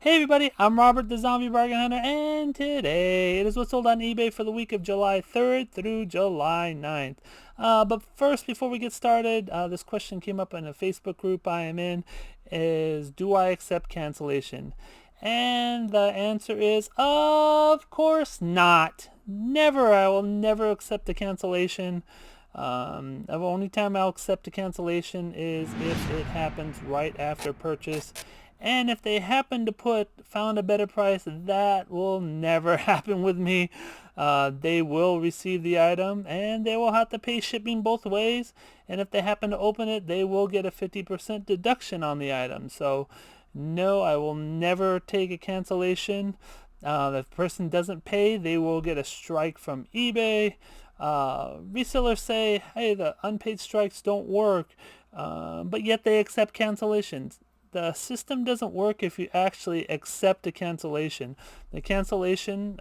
Hey everybody, I'm Robert the Zombie Bargain Hunter, and today it is what's sold on eBay for the week of July 3rd through July 9th. But first, before we get started, this question came up in a Facebook group I am in, is do I accept cancellation? And the answer is, of course not. Never, I will never accept a cancellation. The only time I'll accept a cancellation is if it happens right after purchase. And if they happen to found a better price, that will never happen with me. They will receive the item and they will have to pay shipping both ways. And if they happen to open it, they will get a 50% deduction on the item. So no, I will never take a cancellation. If the person doesn't pay, they will get a strike from eBay. Resellers say, hey, the unpaid strikes don't work, but yet they accept cancellations. The system doesn't work if you actually accept a cancellation. The cancellation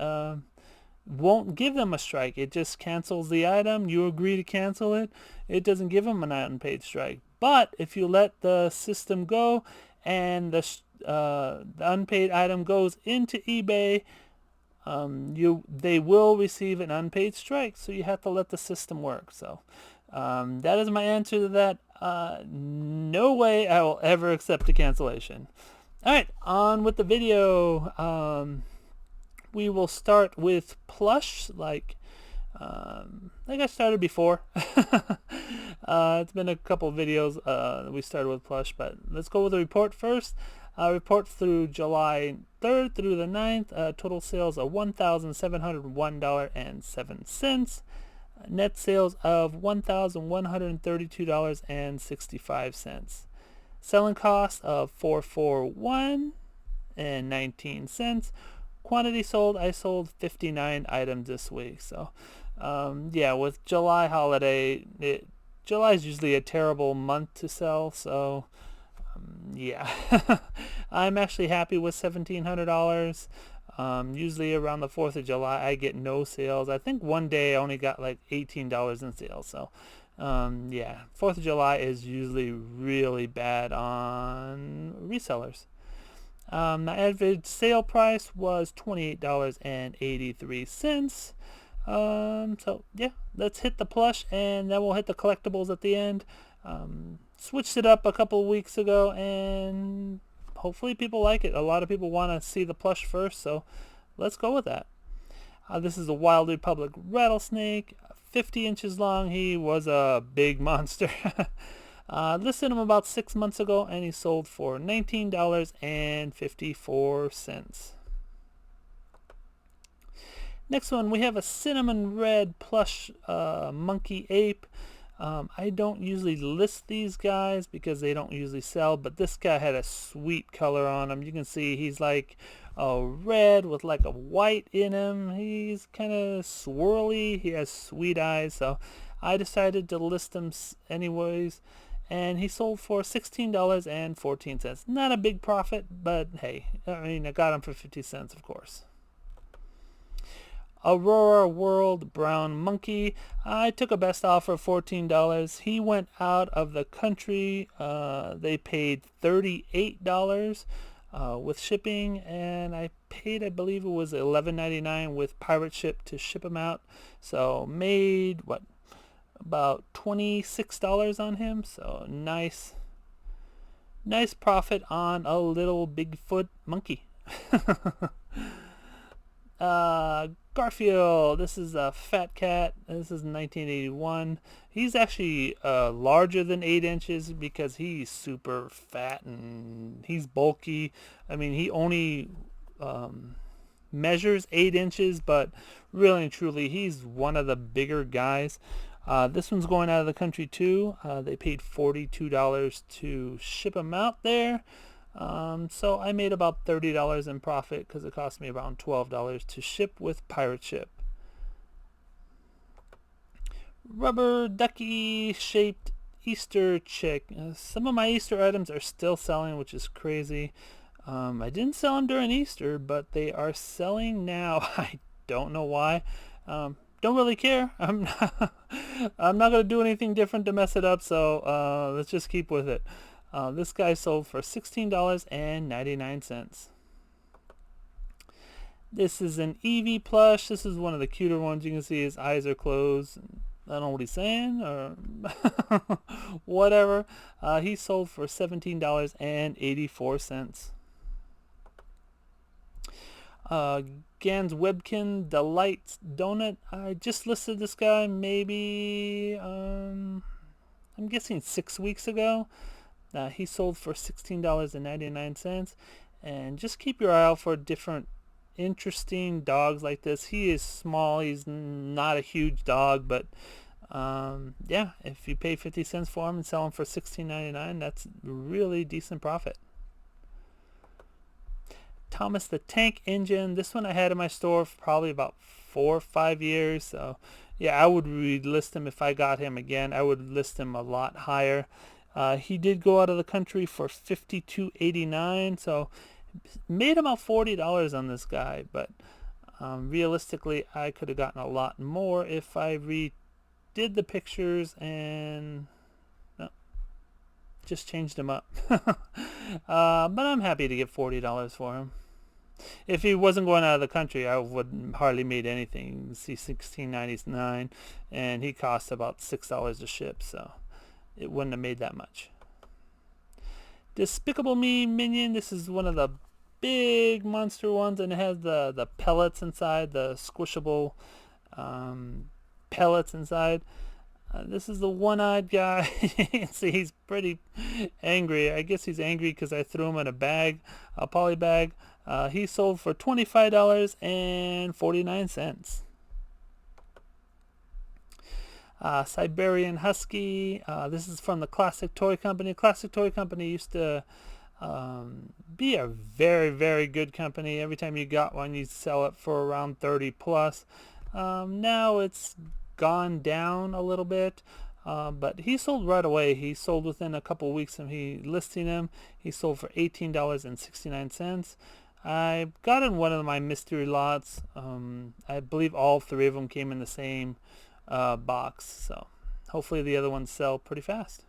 won't give them a strike. It just cancels the item. You agree to cancel it. It doesn't give them an unpaid strike. But if you let the system go and the unpaid item goes into eBay, they will receive an unpaid strike. So you have to let the system work. So that is my answer to that. No way I will ever accept a cancellation. Alright, on with the video. We will start with Plush, like I started before. It's been a couple videos we started with Plush, but let's go with the report first. Report through July 3rd through the 9th, total sales of $1,701.07. Net sales of $1,132.65. Selling cost of $441.19. Quantity sold, I sold 59 items this week. So yeah, with July holiday, July is usually a terrible month to sell, so yeah. I'm actually happy with $1,700. Usually around the 4th of July I get no sales. I think one day I only got like $18 in sales. So yeah, 4th of July is usually really bad on resellers. The average sale price was $28.83. So yeah, let's hit the plush and then we'll hit the collectibles at the end. Switched it up a couple of weeks ago and hopefully people like it. A lot of people want to see the plush first, so let's go with that. This is a Wild Republic rattlesnake, 50 inches long. He was a big monster. Listed him about 6 months ago and he sold for $19.54. Next one, we have a cinnamon red plush monkey ape. I don't usually list these guys because they don't usually sell, but this guy had a sweet color on him. You can see he's like a red with like a white in him. He's kind of swirly. He has sweet eyes, so I decided to list him anyways, and he sold for $16.14. Not a big profit, but hey, I mean, I got him for 50 cents, of course. Aurora World Brown Monkey. I took a best offer of $14. He went out of the country. They paid $38 with shipping, and I paid, I believe it was $11.99 with pirate ship to ship him out. So made about $26 on him. So nice profit on a little Bigfoot monkey. Garfield, this is a fat cat. This is 1981. He's actually larger than 8 inches because he's super fat and he's bulky. I mean, he only measures 8 inches, but really and truly, he's one of the bigger guys. This one's going out of the country too. They paid $42 to ship him out there. So I made about $30 in profit because it cost me around $12 to ship with pirate ship. Rubber ducky shaped Easter chick. Some of my Easter items are still selling, which is crazy. I didn't sell them during Easter, but they are selling now. I don't know why. Don't really care. I'm not going to do anything different to mess it up, so let's just keep with it. This guy sold for $16.99. This is an Eevee plush. This is one of the cuter ones. You can see his eyes are closed. I don't know what he's saying or whatever. He sold for $17.84. Gans Webkin Delights Donut. I just listed this guy maybe, I'm guessing 6 weeks ago. He sold for $16.99. And just keep your eye out for different interesting dogs like this. He is small. He's not a huge dog, but yeah, if you pay 50 cents for him and sell him for $16.99, that's really decent profit. Thomas the Tank Engine. This one I had in my store for probably about 4 or 5 years. So yeah, I would relist him if I got him again. I would list him a lot higher. He did go out of the country for $52.89. So made about $40 on this guy, but realistically I could have gotten a lot more if I redid the pictures and just changed him up. But I'm happy to get $40 for him. If he wasn't going out of the country, I would hardly made anything. You see $16.99, and he cost about $6 to ship, so it wouldn't have made that much. Despicable Me Minion. This is one of the big monster ones, and it has the pellets inside, the squishable pellets inside. This is the one-eyed guy. You can see he's pretty angry. I guess he's angry because I threw him in a bag, a poly bag. He sold for $25.49. Siberian Husky. This is from the Classic Toy Company. Classic Toy Company used to be a very, very good company. Every time you got one, you'd sell it for around 30 plus. Now it's gone down a little bit, but he sold right away. He sold within a couple weeks of he listing him. He sold for $18.69. I got in one of my mystery lots. I believe all 3 of them came in the same box, so hopefully the other ones sell pretty fast.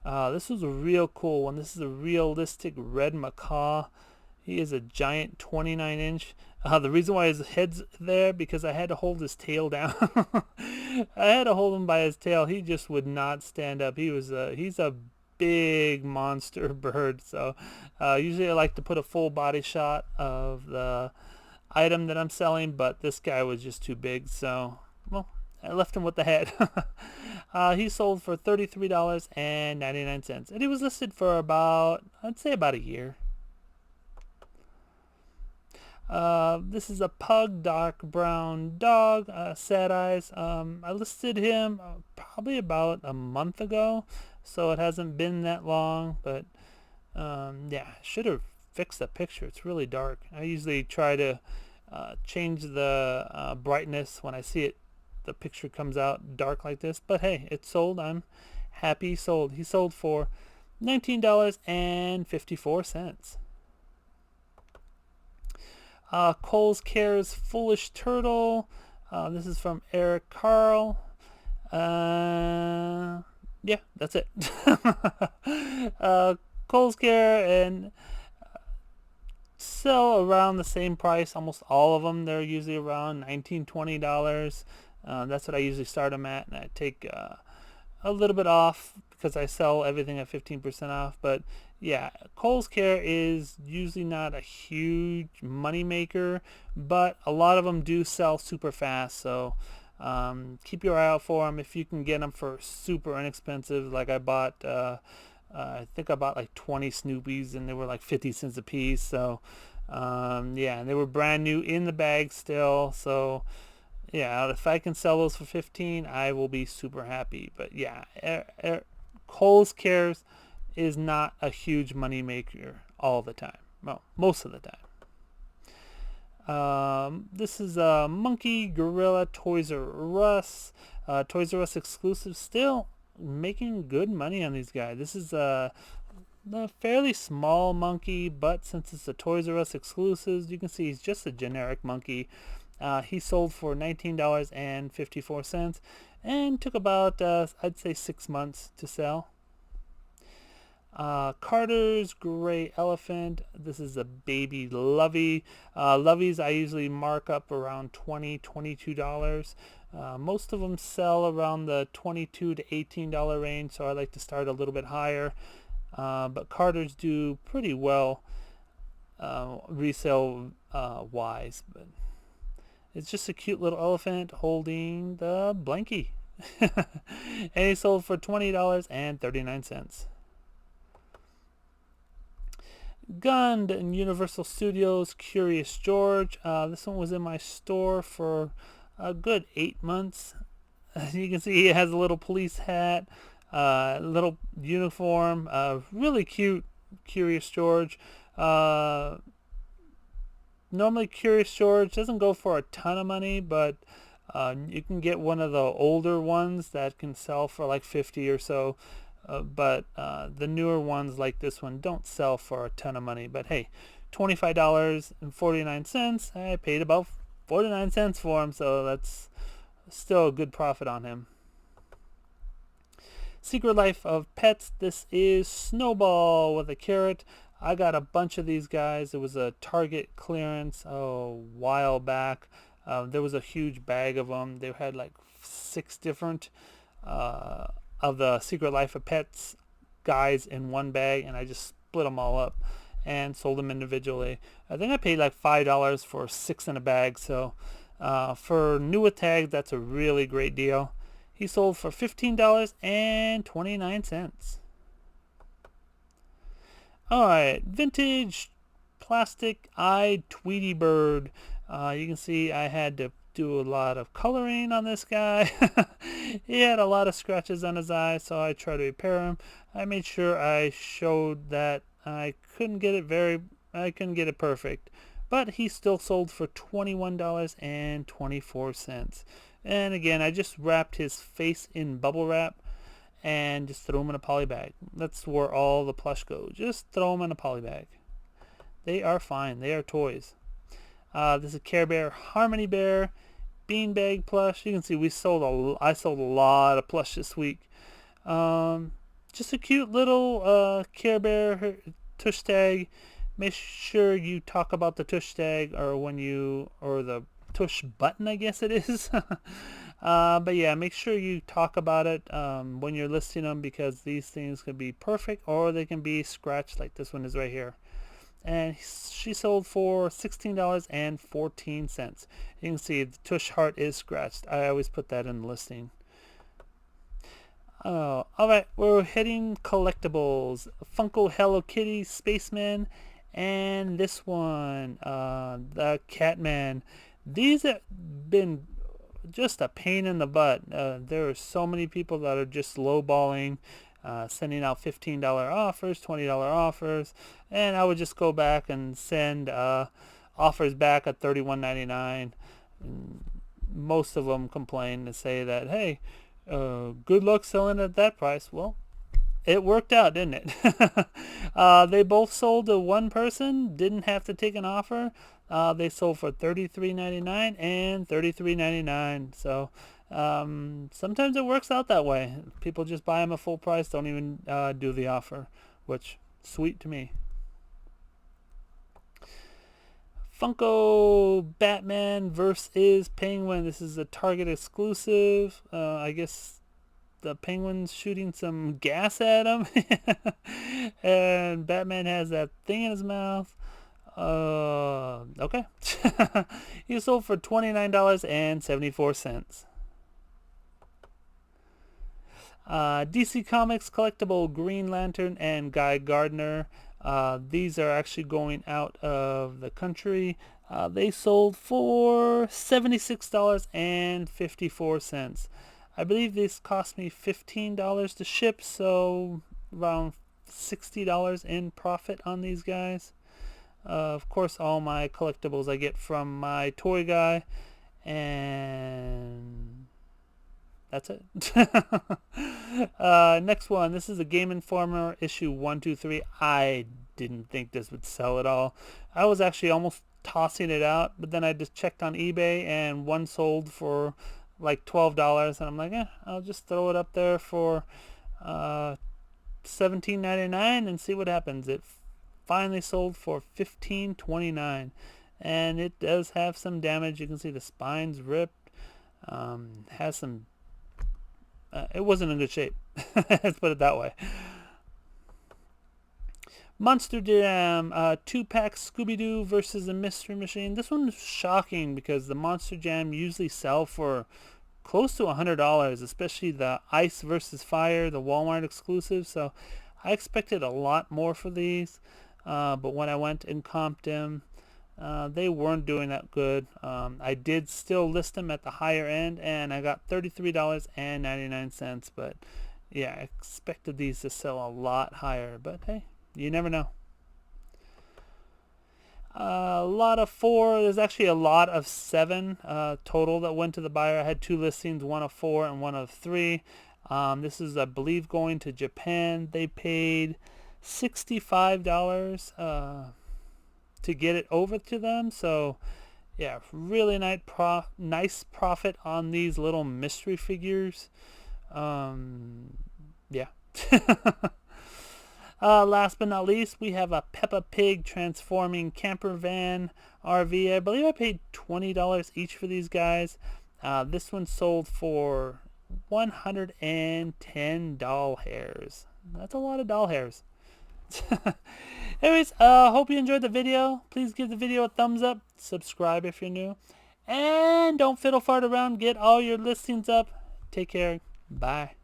This was a real cool one. This is a realistic red macaw. He is a giant 29-inch. The reason why his head's there because I had to hold his tail down. I had to hold him by his tail. He just would not stand up. He's a big monster bird. So usually I like to put a full body shot of the item that I'm selling, but this guy was just too big. So, well, I left him with the head. He sold for $33.99, and he was listed for about, I'd say about a year. This is a pug, dark brown dog, sad eyes. I listed him probably about a month ago, so it hasn't been that long, but yeah, should have fixed the picture. It's really dark. I usually try to change the brightness when I see it. The picture comes out dark like this, but hey, it's sold. I'm happy. Sold. He sold for $19.54. Kohl's Cares Foolish Turtle. This is from Eric Carl. Yeah, that's it. Kohl's Care and sell around the same price. Almost all of them. They're usually around $19, $20. That's what I usually start them at, and I take a little bit off because I sell everything at 15% off. But yeah, Kohl's Care is usually not a huge money maker, but a lot of them do sell super fast. So keep your eye out for them if you can get them for super inexpensive. Like I bought, I think I bought like 20 Snoopies, and they were like 50 cents a piece. So yeah, and they were brand new in the bag still. So yeah, if I can sell those for 15, I will be super happy. But yeah, Kohl's Cares is not a huge money maker all the time. Well, most of the time. This is a Monkey Gorilla Toys R Us. Toys R Us exclusive. Still making good money on these guys. This is a fairly small monkey, but since it's a Toys R Us exclusives, you can see he's just a generic monkey. He sold for $19.54 and took about, I'd say 6 months to sell. Carter's Gray Elephant. This is a baby Lovey. Loveys I usually mark up around $22. Most of them sell around the $22 to $18 range, so I like to start a little bit higher. But Carter's do pretty well resale wise. But it's just a cute little elephant holding the blankie. And he sold for $20.39. Gund and Universal Studios Curious George. This one was in my store for a good 8 months. As you can see, he has a little police hat, little uniform, really cute Curious George. Normally Curious George doesn't go for a ton of money, but you can get one of the older ones that can sell for like 50 or so. But the newer ones like this one don't sell for a ton of money. But hey, $25.49. I paid about 49 cents for him, so that's still a good profit on him. Secret Life of Pets. This is Snowball with a carrot. I got a bunch of these guys. It was a Target clearance a while back. There was a huge bag of them. They had like 6 different of the Secret Life of Pets guys in one bag, and I just split them all up and sold them individually. I think I paid like $5 for 6 in a bag, so for new tag, that's a really great deal. He sold for $15.29. Alright, vintage plastic-eyed Tweety Bird. You can see I had to do a lot of coloring on this guy. He had a lot of scratches on his eye, so I tried to repair him. I made sure I showed that I couldn't get it perfect, but he still sold for $21.24. And again, I just wrapped his face in bubble wrap and just threw him in a poly bag. That's where all the plush goes. Just throw them in a poly bag. They are fine. They are toys. This is a Care Bear Harmony Bear beanbag plush. You can see I sold a lot of plush this week. Just a cute little Care Bear tush tag. Make sure you talk about the tush tag or the tush button, I guess it is. But yeah, make sure you talk about it when you're listing them, because these things can be perfect or they can be scratched like this one is right here. And she sold for $16.14. You can see the tush heart is scratched. I always put that in the listing. Alright, we're hitting collectibles. Funko Hello Kitty Spaceman, and this one, the Catman. These have been just a pain in the butt. There are so many people that are just lowballing, sending out $15 offers, $20 offers, and I would just go back and send offers back at $31.99. Most of them complain and say that, hey, good luck selling at that price. Well, it worked out, didn't it? They both sold to one person, didn't have to take an offer. They sold for $33.99 and $33.99. So sometimes it works out that way. People just buy them at full price, don't even do the offer, which sweet to me. Funko Batman vs. Penguin. This is a Target exclusive. I guess the Penguin's shooting some gas at him. And Batman has that thing in his mouth. Okay. He sold for $29.74. DC Comics collectible Green Lantern and Guy Gardner. These are actually going out of the country. They sold for $76.54. I believe this cost me $15 to ship, so around $60 in profit on these guys. Of course, all my collectibles I get from my toy guy, and that's it. Next one. This is a Game Informer issue 123. I didn't think this would sell at all. I was actually almost tossing it out, but then I just checked on eBay and one sold for like $12, and I'm like, I'll just throw it up there for $17.99 and see what happens. It finally sold for $15.29, and it does have some damage. You can see the spine's ripped. Has some. It wasn't in good shape. Let's put it that way. Monster Jam 2-pack Scooby-Doo versus the Mystery Machine. This one is shocking because the Monster Jam usually sell for close to $100, especially the Ice versus Fire, the Walmart exclusive. So I expected a lot more for these, but when I went and comped them, they weren't doing that good. I did still list them at the higher end, and I got $33.99. But yeah, I expected these to sell a lot higher. But hey, you never know. A lot of 4. There's actually a lot of 7 total that went to the buyer. I had 2 listings, one of 4 and one of 3. This is, I believe, going to Japan. They paid $65 to get it over to them. So yeah, really nice profit on these little mystery figures. Yeah. Last but not least, we have a Peppa Pig transforming camper van RV. I believe I paid $20 each for these guys. This one sold for 110 doll hairs. That's a lot of doll hairs. Anyways, hope you enjoyed the video. Please give the video a thumbs up. Subscribe if you're new. And don't fiddle fart around. Get all your listings up. Take care. Bye.